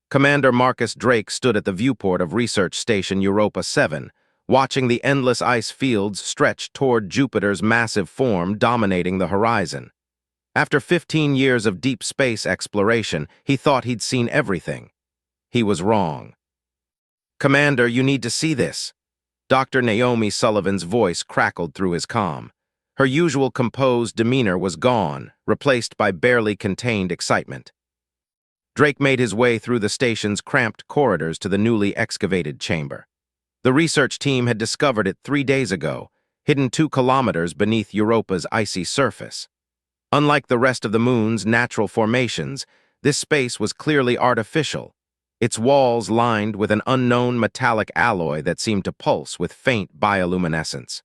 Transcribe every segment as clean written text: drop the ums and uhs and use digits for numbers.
Commander Marcus Drake stood at the viewport of Research Station Europa 7, watching the endless ice fields stretch toward Jupiter's massive form dominating the horizon. After 15 years of deep space exploration, he thought he'd seen everything. He was wrong. "Commander, you need to see this." Dr. Naomi Sullivan's voice crackled through his comm. Her usual composed demeanor was gone, replaced by barely contained excitement. Drake made his way through the station's cramped corridors to the newly excavated chamber. The research team had discovered it 3 days ago, hidden 2 kilometers beneath Europa's icy surface. Unlike the rest of the moon's natural formations, this space was clearly artificial, its walls lined with an unknown metallic alloy that seemed to pulse with faint bioluminescence.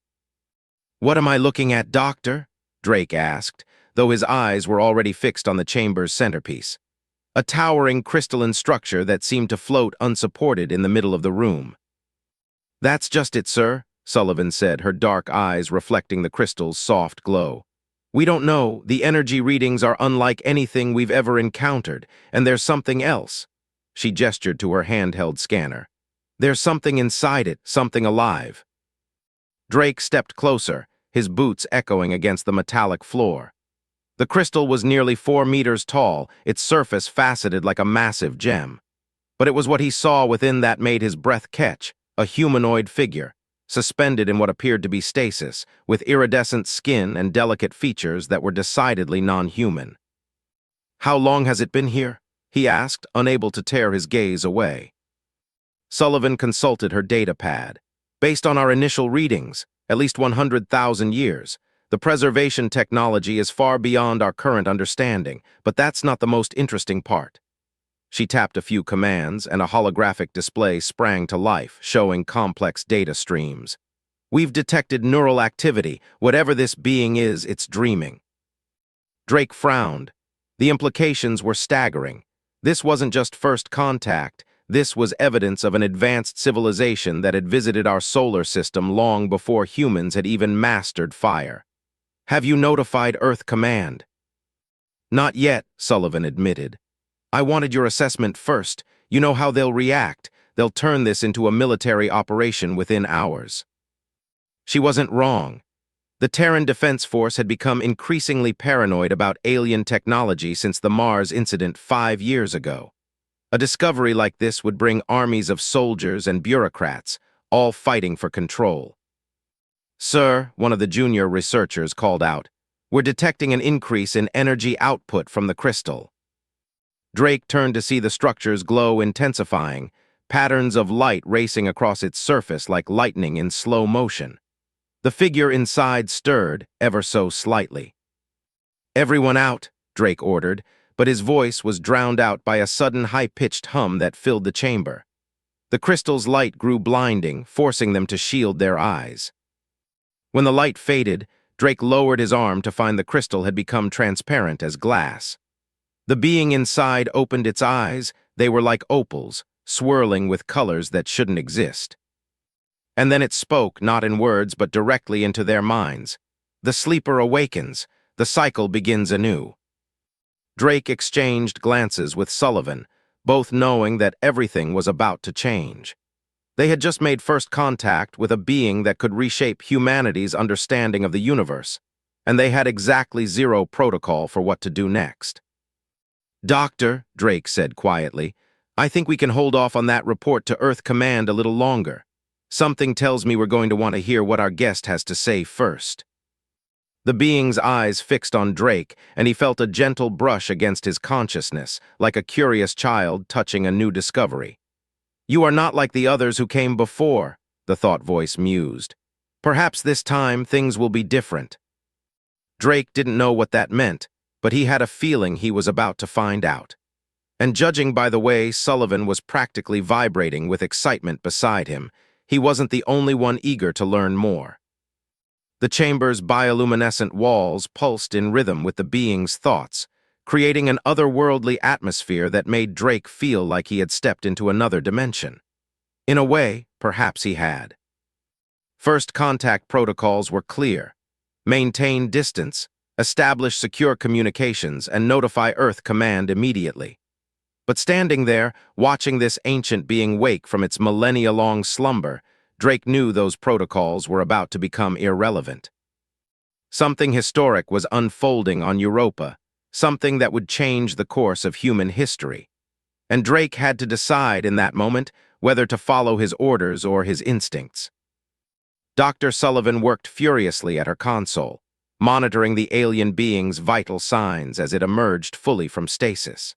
"What am I looking at, Doctor?" Drake asked, though his eyes were already fixed on the chamber's centerpiece. A towering crystalline structure that seemed to float unsupported in the middle of the room. "That's just it, sir," Sullivan said, her dark eyes reflecting the crystal's soft glow. "We don't know. The energy readings are unlike anything we've ever encountered, and there's something else." She gestured to her handheld scanner. "There's something inside it, something alive." Drake stepped closer, his boots echoing against the metallic floor. The crystal was nearly 4 meters tall, its surface faceted like a massive gem. But it was what he saw within that made his breath catch, a humanoid figure, suspended in what appeared to be stasis, with iridescent skin and delicate features that were decidedly non-human. "How long has it been here?" he asked, unable to tear his gaze away. Sullivan consulted her data pad. "Based on our initial readings, at least 100,000 years. The preservation technology is far beyond our current understanding, but that's not the most interesting part." She tapped a few commands, and a holographic display sprang to life, showing complex data streams. "We've detected neural activity. Whatever this being is, it's dreaming." Drake frowned. The implications were staggering. This wasn't just first contact. This was evidence of an advanced civilization that had visited our solar system long before humans had even mastered fire. "Have you notified Earth Command?" "Not yet," Sullivan admitted. "I wanted your assessment first. You know how they'll react. They'll turn this into a military operation within hours." She wasn't wrong. The Terran Defense Force had become increasingly paranoid about alien technology since the Mars incident 5 years ago. A discovery like this would bring armies of soldiers and bureaucrats, all fighting for control. "Sir," one of the junior researchers called out, "we're detecting an increase in energy output from the crystal." Drake turned to see the structure's glow intensifying, patterns of light racing across its surface like lightning in slow motion. The figure inside stirred, ever so slightly. "Everyone out," Drake ordered, but his voice was drowned out by a sudden high-pitched hum that filled the chamber. The crystal's light grew blinding, forcing them to shield their eyes. When the light faded, Drake lowered his arm to find the crystal had become transparent as glass. The being inside opened its eyes. They were like opals, swirling with colors that shouldn't exist. And then it spoke, not in words, but directly into their minds. "The sleeper awakens. The cycle begins anew." Drake exchanged glances with Sullivan, both knowing that everything was about to change. They had just made first contact with a being that could reshape humanity's understanding of the universe, and they had exactly zero protocol for what to do next. "Doctor," Drake said quietly, "I think we can hold off on that report to Earth Command a little longer. Something tells me we're going to want to hear what our guest has to say first." The being's eyes fixed on Drake, and he felt a gentle brush against his consciousness, like a curious child touching a new discovery. "You are not like the others who came before," the thought voice mused. "Perhaps this time things will be different." Drake didn't know what that meant, but he had a feeling he was about to find out. And judging by the way Sullivan was practically vibrating with excitement beside him, he wasn't the only one eager to learn more. The chamber's bioluminescent walls pulsed in rhythm with the being's thoughts, creating an otherworldly atmosphere that made Drake feel like he had stepped into another dimension. In a way, perhaps he had. First contact protocols were clear. Maintain distance, establish secure communications, and notify Earth Command immediately. But standing there, watching this ancient being wake from its millennia-long slumber, Drake knew those protocols were about to become irrelevant. Something historic was unfolding on Europa, something that would change the course of human history. And Drake had to decide in that moment whether to follow his orders or his instincts. Dr. Sullivan worked furiously at her console, monitoring the alien being's vital signs as it emerged fully from stasis.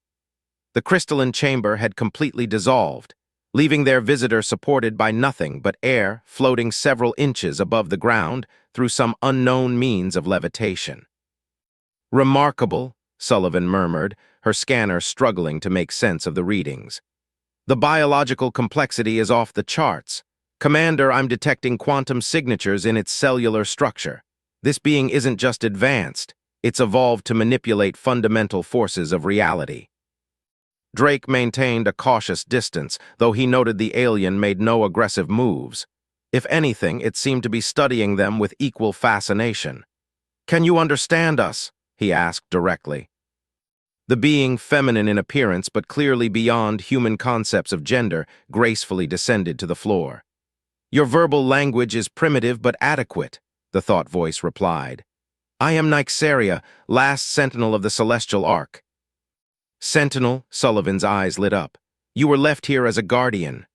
The crystalline chamber had completely dissolved, leaving their visitor supported by nothing but air floating several inches above the ground through some unknown means of levitation. "Remarkable," Sullivan murmured, her scanner struggling to make sense of the readings. "The biological complexity is off the charts. Commander, I'm detecting quantum signatures in its cellular structure. This being isn't just advanced, it's evolved to manipulate fundamental forces of reality." Drake maintained a cautious distance, though he noted the alien made no aggressive moves. If anything, it seemed to be studying them with equal fascination. "Can you understand us?" he asked directly. The being, feminine in appearance but clearly beyond human concepts of gender, gracefully descended to the floor. "Your verbal language is primitive but adequate," the thought voice replied. "I am Nyxeria, last sentinel of the Celestial Ark." "Sentinel," Sullivan's eyes lit up. "You were left here as a guardian.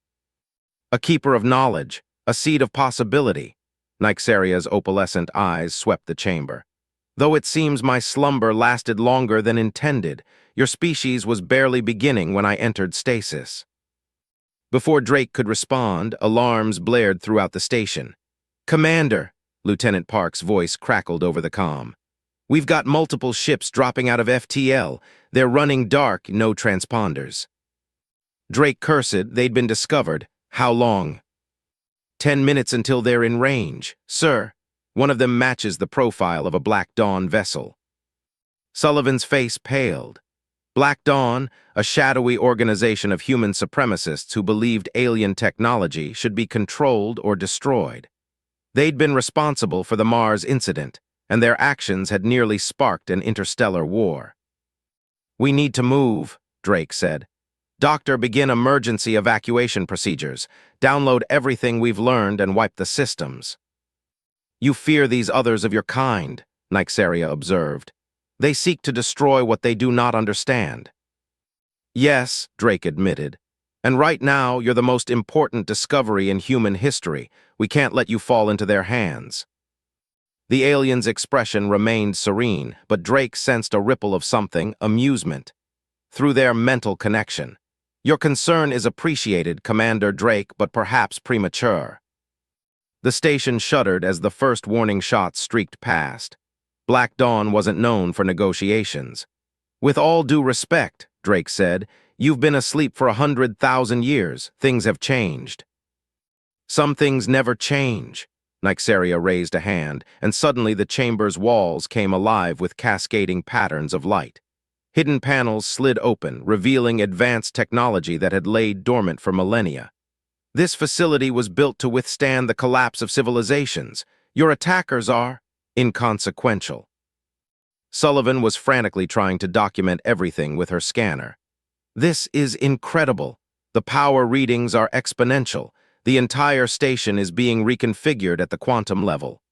A keeper of knowledge, a seed of possibility." Nyxeria's opalescent eyes swept the chamber. "Though it seems my slumber lasted longer than intended, your species was barely beginning when I entered stasis." Before Drake could respond, alarms blared throughout the station. "Commander," Lieutenant Park's voice crackled over the comm. "We've got multiple ships dropping out of FTL. They're running dark, no transponders." Drake cursed. They'd been discovered. "How long?" 10 minutes until they're in range, sir. One of them matches the profile of a Black Dawn vessel." Sullivan's face paled. Black Dawn, a shadowy organization of human supremacists who believed alien technology should be controlled or destroyed. They'd been responsible for the Mars incident, and their actions had nearly sparked an interstellar war. "We need to move," Drake said. "Doctor, begin emergency evacuation procedures. Download everything we've learned and wipe the systems." "You fear these others of your kind," Nyxeria observed. "They seek to destroy what they do not understand." "Yes," Drake admitted. "And right now, you're the most important discovery in human history. We can't let you fall into their hands." The alien's expression remained serene, but Drake sensed a ripple of something, amusement, through their mental connection. "Your concern is appreciated, Commander Drake, but perhaps premature." The station shuddered as the first warning shots streaked past. Black Dawn wasn't known for negotiations. "With all due respect," Drake said, "you've been asleep for 100,000 years. Things have changed." "Some things never change." Nyxeria raised a hand, and suddenly the chamber's walls came alive with cascading patterns of light. Hidden panels slid open, revealing advanced technology that had laid dormant for millennia. "This facility was built to withstand the collapse of civilizations. Your attackers are inconsequential." Sullivan was frantically trying to document everything with her scanner. "This is incredible. The power readings are exponential. The entire station is being reconfigured at the quantum level."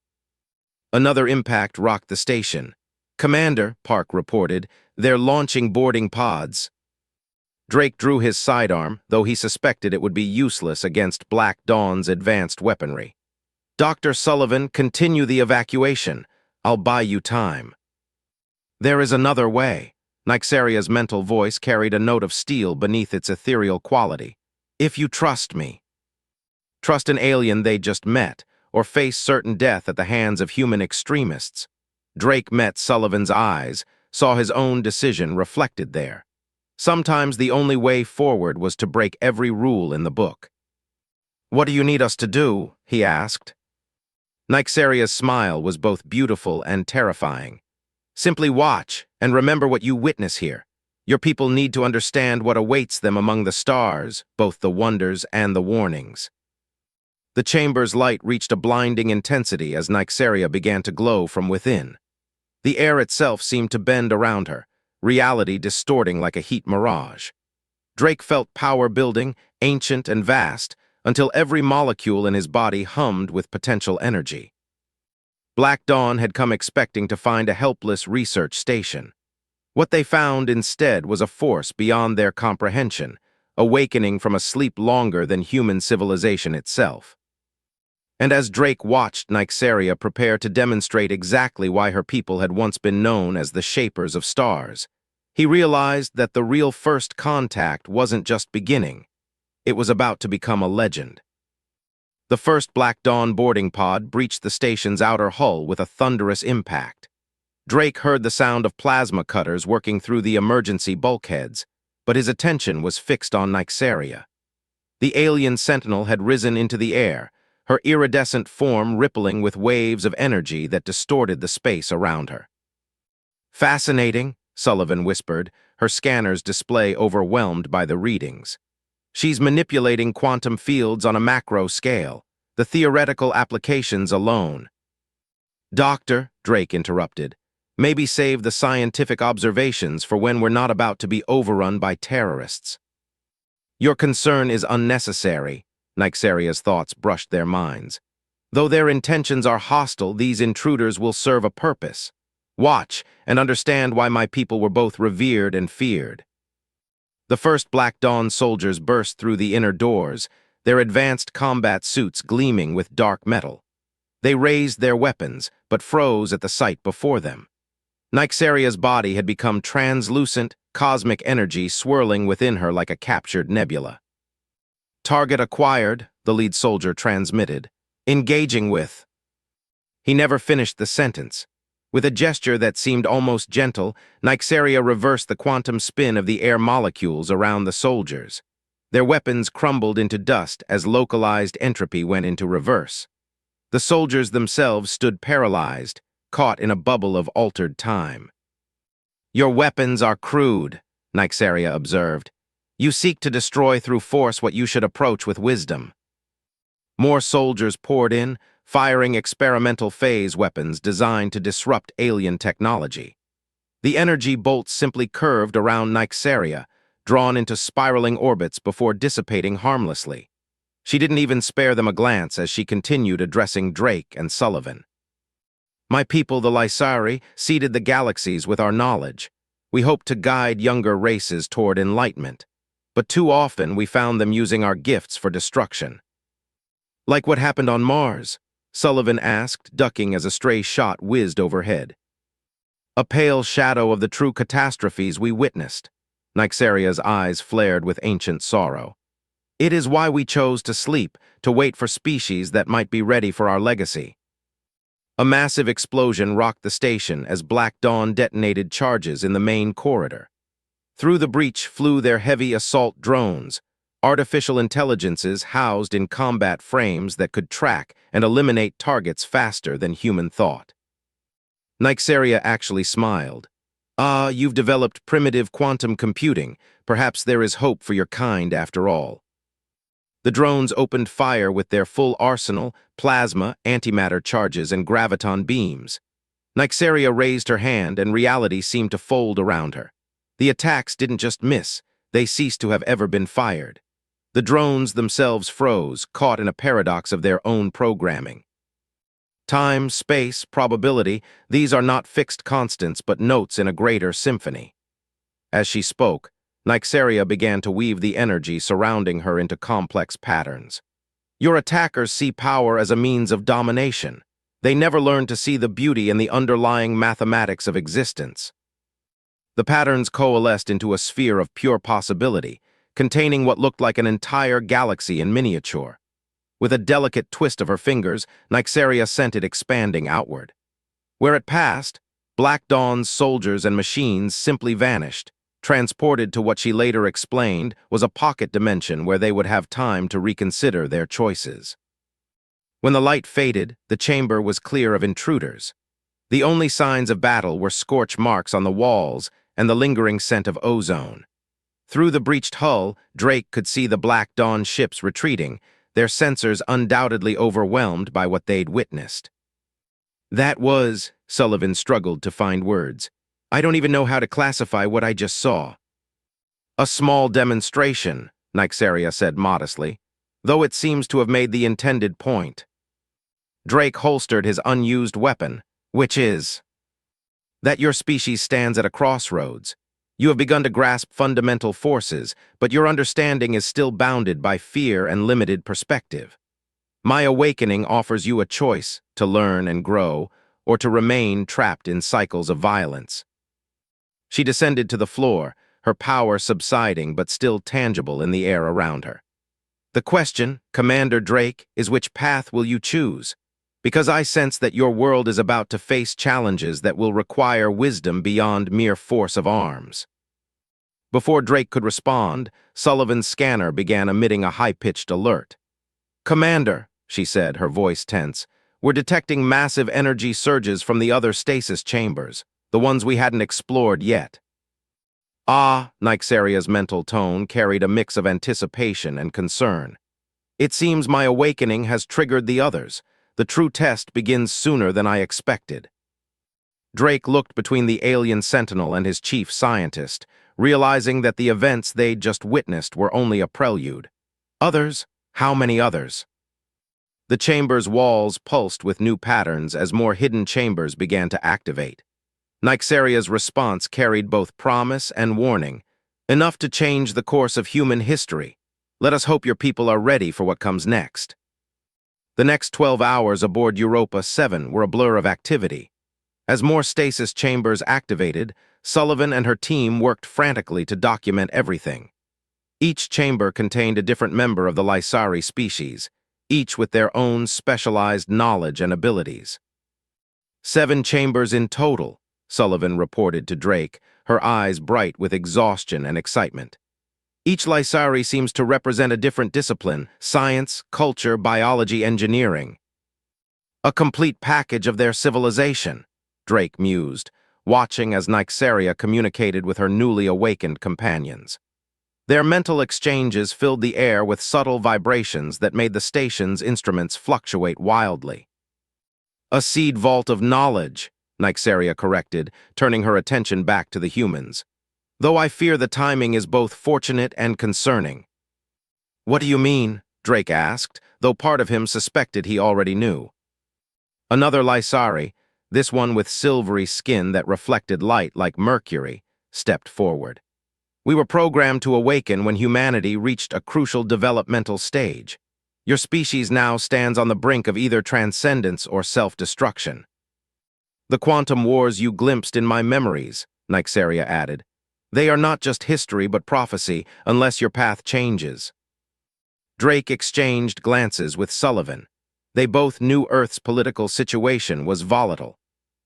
Another impact rocked the station. "Commander," Park reported, "they're launching boarding pods." Drake drew his sidearm, though he suspected it would be useless against Black Dawn's advanced weaponry. "Dr. Sullivan, continue the evacuation. I'll buy you time." "There is another way." Nyxeria's mental voice carried a note of steel beneath its ethereal quality. "If you trust me." Trust an alien they just met, or face certain death at the hands of human extremists. Drake met Sullivan's eyes, saw his own decision reflected there. Sometimes the only way forward was to break every rule in the book. "What do you need us to do?" he asked. Nyxeria's smile was both beautiful and terrifying. "Simply watch, and remember what you witness here. Your people need to understand what awaits them among the stars, both the wonders and the warnings." The chamber's light reached a blinding intensity as Nyxeria began to glow from within. The air itself seemed to bend around her, reality distorting like a heat mirage. Drake felt power building, ancient and vast, until every molecule in his body hummed with potential energy. Black Dawn had come expecting to find a helpless research station. What they found instead was a force beyond their comprehension, awakening from a sleep longer than human civilization itself. And as Drake watched Nyxeria prepare to demonstrate exactly why her people had once been known as the Shapers of Stars, he realized that the real first contact wasn't just beginning. It was about to become a legend. The first Black Dawn boarding pod breached the station's outer hull with a thunderous impact. Drake heard the sound of plasma cutters working through the emergency bulkheads, but his attention was fixed on Nyxeria. The alien sentinel had risen into the air, her iridescent form rippling with waves of energy that distorted the space around her. "Fascinating," Sullivan whispered, her scanner's display overwhelmed by the readings. "She's manipulating quantum fields on a macro scale, the theoretical applications alone." "Doctor," Drake interrupted, "maybe save the scientific observations for when we're not about to be overrun by terrorists." "Your concern is unnecessary," Nyxeria's thoughts brushed their minds. "Though their intentions are hostile, these intruders will serve a purpose. Watch and understand why my people were both revered and feared." The first Black Dawn soldiers burst through the inner doors, their advanced combat suits gleaming with dark metal. They raised their weapons, but froze at the sight before them. Nyxeria's body had become translucent, cosmic energy swirling within her like a captured nebula. "Target acquired," the lead soldier transmitted. "Engaging with—" He never finished the sentence. With a gesture that seemed almost gentle, Nyxeria reversed the quantum spin of the air molecules around the soldiers. Their weapons crumbled into dust as localized entropy went into reverse. The soldiers themselves stood paralyzed, caught in a bubble of altered time. "Your weapons are crude," Nyxeria observed. "You seek to destroy through force what you should approach with wisdom." More soldiers poured in, firing experimental phase weapons designed to disrupt alien technology. The energy bolts simply curved around Nyxeria, drawn into spiraling orbits before dissipating harmlessly. She didn't even spare them a glance as she continued addressing Drake and Sullivan. "My people, the Lysari, seeded the galaxies with our knowledge. We hoped to guide younger races toward enlightenment. But too often we found them using our gifts for destruction." "Like what happened on Mars?" Sullivan asked, ducking as a stray shot whizzed overhead. "A pale shadow of the true catastrophes we witnessed." Nyxeria's eyes flared with ancient sorrow. "It is why we chose to sleep, to wait for species that might be ready for our legacy." A massive explosion rocked the station as Black Dawn detonated charges in the main corridor. Through the breach flew their heavy assault drones, artificial intelligences housed in combat frames that could track and eliminate targets faster than human thought. Nyxeria actually smiled. "Ah, you've developed primitive quantum computing. Perhaps there is hope for your kind after all." The drones opened fire with their full arsenal, plasma, antimatter charges, and graviton beams. Nyxeria raised her hand, and reality seemed to fold around her. The attacks didn't just miss, they ceased to have ever been fired. The drones themselves froze, caught in a paradox of their own programming. Time, space, probability, these are not fixed constants but notes in a greater symphony. As she spoke, Nyxeria began to weave the energy surrounding her into complex patterns. "Your attackers see power as a means of domination. They never learn to see the beauty in the underlying mathematics of existence." The patterns coalesced into a sphere of pure possibility, containing what looked like an entire galaxy in miniature. With a delicate twist of her fingers, Nyxeria sent it expanding outward. Where it passed, Black Dawn's soldiers and machines simply vanished, transported to what she later explained was a pocket dimension where they would have time to reconsider their choices. When the light faded, the chamber was clear of intruders. The only signs of battle were scorch marks on the walls and the lingering scent of ozone. Through the breached hull, Drake could see the Black Dawn ships retreating, their sensors undoubtedly overwhelmed by what they'd witnessed. "That was," Sullivan struggled to find words. "I don't even know how to classify what I just saw." A small demonstration, Nyxaria said modestly, though it seems to have made the intended point. Drake holstered his unused weapon, which is that your species stands at a crossroads. You have begun to grasp fundamental forces, but your understanding is still bounded by fear and limited perspective. My awakening offers you a choice to learn and grow, or to remain trapped in cycles of violence. She descended to the floor, her power subsiding but still tangible in the air around her. The question, Commander Drake, is which path will you choose? Because I sense that your world is about to face challenges that will require wisdom beyond mere force of arms. Before Drake could respond, Sullivan's scanner began emitting a high-pitched alert. Commander, she said, her voice tense, we're detecting massive energy surges from the other stasis chambers, the ones we hadn't explored yet. Ah, Nyxaria's mental tone carried a mix of anticipation and concern. It seems my awakening has triggered the others. The true test begins sooner than I expected. Drake looked between the alien sentinel and his chief scientist, realizing that the events they'd just witnessed were only a prelude. Others? How many others? The chamber's walls pulsed with new patterns as more hidden chambers began to activate. Nyxaria's response carried both promise and warning, enough to change the course of human history. Let us hope your people are ready for what comes next. The next 12 hours aboard Europa 7 were a blur of activity. As more stasis chambers activated, Sullivan and her team worked frantically to document everything. Each chamber contained a different member of the Lysari species, each with their own specialized knowledge and abilities. 7 chambers in total, Sullivan reported to Drake, her eyes bright with exhaustion and excitement. Each Lysari seems to represent a different discipline: science, culture, biology, engineering. A complete package of their civilization, Drake mused, watching as Nyxaria communicated with her newly awakened companions. Their mental exchanges filled the air with subtle vibrations that made the station's instruments fluctuate wildly. A seed vault of knowledge, Nyxaria corrected, turning her attention back to the humans. Though I fear the timing is both fortunate and concerning. What do you mean? Drake asked, though part of him suspected he already knew. Another Lysari, this one with silvery skin that reflected light like mercury, stepped forward. We were programmed to awaken when humanity reached a crucial developmental stage. Your species now stands on the brink of either transcendence or self-destruction. The quantum wars you glimpsed in my memories, Nyxaria added. They are not just history but prophecy, unless your path changes. Drake exchanged glances with Sullivan. They both knew Earth's political situation was volatile.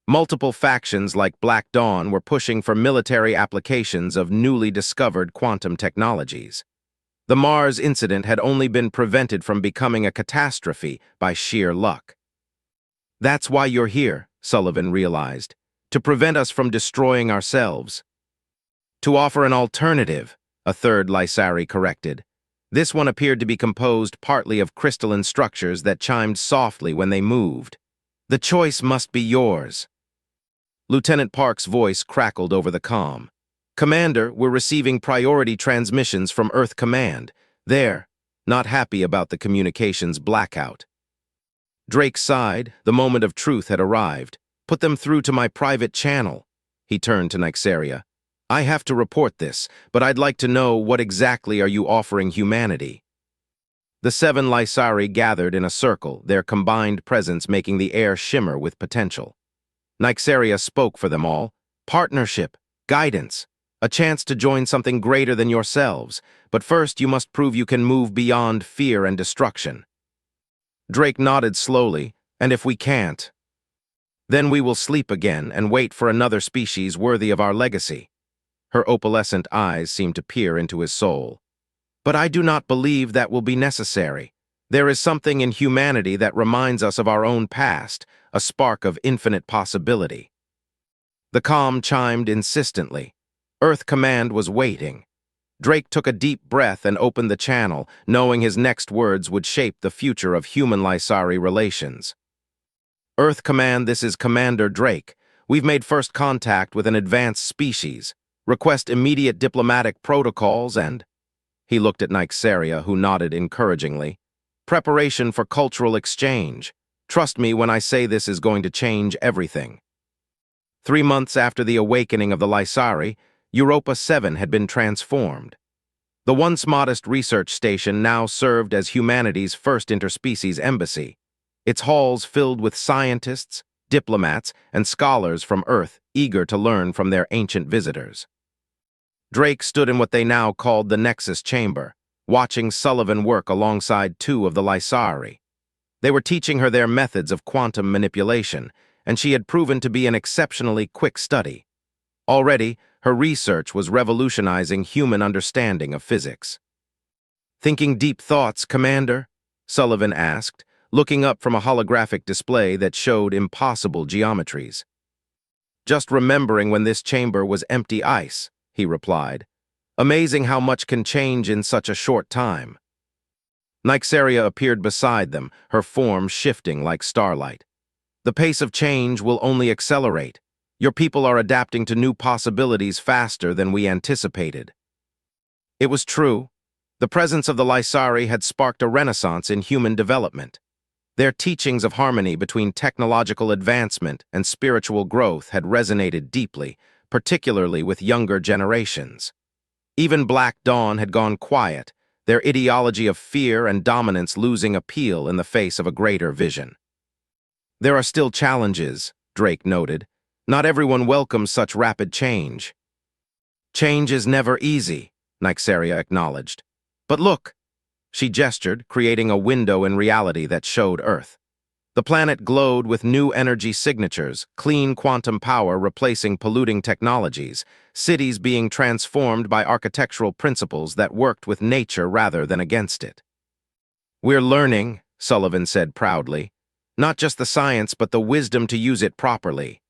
Multiple factions like Black Dawn were pushing for military applications of newly discovered quantum technologies. The Mars incident had only been prevented from becoming a catastrophe by sheer luck. That's why you're here, Sullivan realized, to prevent us from destroying ourselves. To offer an alternative, a third Lysari corrected. This one appeared to be composed partly of crystalline structures that chimed softly when they moved. The choice must be yours. Lieutenant Park's voice crackled over the comm. Commander, we're receiving priority transmissions from Earth Command. They're not happy about the communications blackout. Drake sighed. The moment of truth had arrived. Put them through to my private channel. He turned to Nyxaria. I have to report this, but I'd like to know what exactly are you offering humanity? The 7 Lysari gathered in a circle, their combined presence making the air shimmer with potential. Nyxaria spoke for them all. Partnership, guidance, a chance to join something greater than yourselves, but first you must prove you can move beyond fear and destruction. Drake nodded slowly, and if we can't, then we will sleep again and wait for another species worthy of our legacy. Her opalescent eyes seemed to peer into his soul. But I do not believe that will be necessary. There is something in humanity that reminds us of our own past, a spark of infinite possibility. The comm chimed insistently. Earth Command was waiting. Drake took a deep breath and opened the channel, knowing his next words would shape the future of human-Lysari relations. Earth Command, this is Commander Drake. We've made first contact with an advanced species. request immediate diplomatic protocols and— He looked at Nyxaria, who nodded encouragingly. Preparation for cultural exchange. Trust me when I say this is going to change everything. 3 months after the awakening of the Lysari, Europa 7 had been transformed. The once modest research station now served as humanity's first interspecies embassy, its halls filled with scientists, diplomats, and scholars from Earth eager to learn from their ancient visitors. Drake stood in what they now called the Nexus Chamber, watching Sullivan work alongside 2 of the Lysari. They were teaching her their methods of quantum manipulation, and she had proven to be an exceptionally quick study. Already, her research was revolutionizing human understanding of physics. "Thinking deep thoughts, Commander?" Sullivan asked, looking up from a holographic display that showed impossible geometries. "Just remembering when this chamber was empty ice," he replied. "Amazing how much can change in such a short time." Nyxaria appeared beside them, her form shifting like starlight. "The pace of change will only accelerate. Your people are adapting to new possibilities faster than we anticipated." It was true. The presence of the Lysari had sparked a renaissance in human development. Their teachings of harmony between technological advancement and spiritual growth had resonated deeply, particularly with younger generations. Even Black Dawn had gone quiet, their ideology of fear and dominance losing appeal in the face of a greater vision. "There are still challenges," Drake noted. "Not everyone welcomes such rapid change." "Change is never easy," Nyxaria acknowledged. "But look!" She gestured, creating a window in reality that showed Earth. The planet glowed with new energy signatures, clean quantum power replacing polluting technologies, cities being transformed by architectural principles that worked with nature rather than against it. "We're learning," Sullivan said proudly. "Not just the science, but the wisdom to use it properly."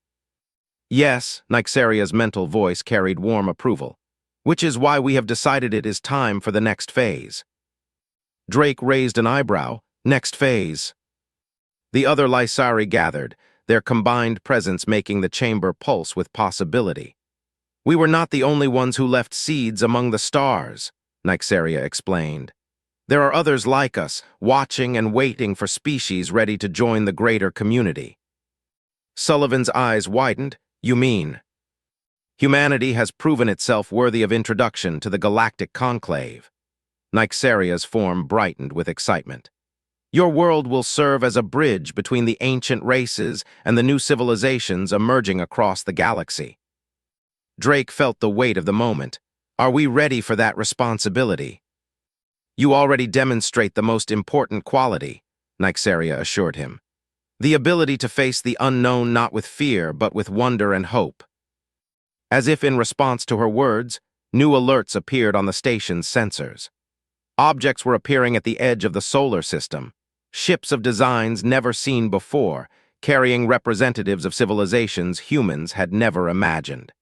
"Yes," Nyxaria's mental voice carried warm approval. "Which is why we have decided it is time for the next phase." Drake raised an eyebrow. "Next phase?" The other Lysari gathered, their combined presence making the chamber pulse with possibility. "We were not the only ones who left seeds among the stars," Nyxaria explained. "There are others like us, watching and waiting for species ready to join the greater community." Sullivan's eyes widened. "You mean?" "Humanity has proven itself worthy of introduction to the galactic conclave." Nyxaria's form brightened with excitement. "Your world will serve as a bridge between the ancient races and the new civilizations emerging across the galaxy." Drake felt the weight of the moment. "Are we ready for that responsibility?" "You already demonstrate the most important quality," Nyxaria assured him. "The ability to face the unknown not with fear, but with wonder and hope." As if in response to her words, new alerts appeared on the station's sensors. Objects were appearing at the edge of the solar system, ships of designs never seen before, carrying representatives of civilizations humans had never imagined.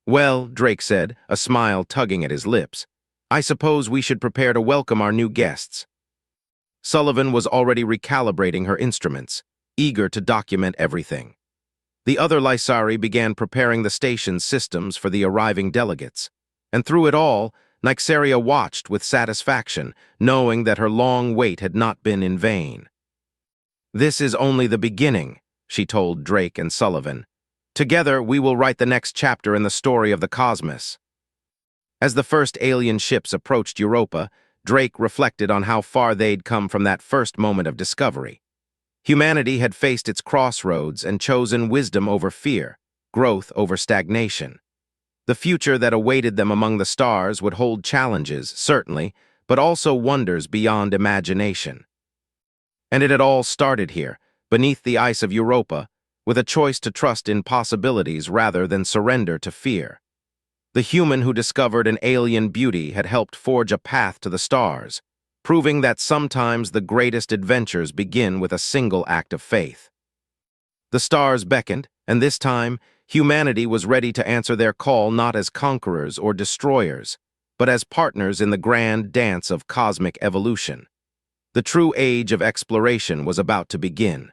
"Well," Drake said, a smile tugging at his lips, "I suppose we should prepare to welcome our new guests." Sullivan was already recalibrating her instruments, eager to document everything. The other Lysari began preparing the station's systems for the arriving delegates, and through it all, Nyxaria watched with satisfaction, knowing that her long wait had not been in vain. "This is only the beginning," she told Drake and Sullivan. "Together, we will write the next chapter in the story of the cosmos." As the first alien ships approached Europa, Drake reflected on how far they'd come from that first moment of discovery. Humanity had faced its crossroads and chosen wisdom over fear, growth over stagnation. The future that awaited them among the stars would hold challenges, certainly, but also wonders beyond imagination. And it had all started here, beneath the ice of Europa, with a choice to trust in possibilities rather than surrender to fear. The human who discovered an alien beauty had helped forge a path to the stars, proving that sometimes the greatest adventures begin with a single act of faith. The stars beckoned, and this time, humanity was ready to answer their call not as conquerors or destroyers, but as partners in the grand dance of cosmic evolution. The true age of exploration was about to begin.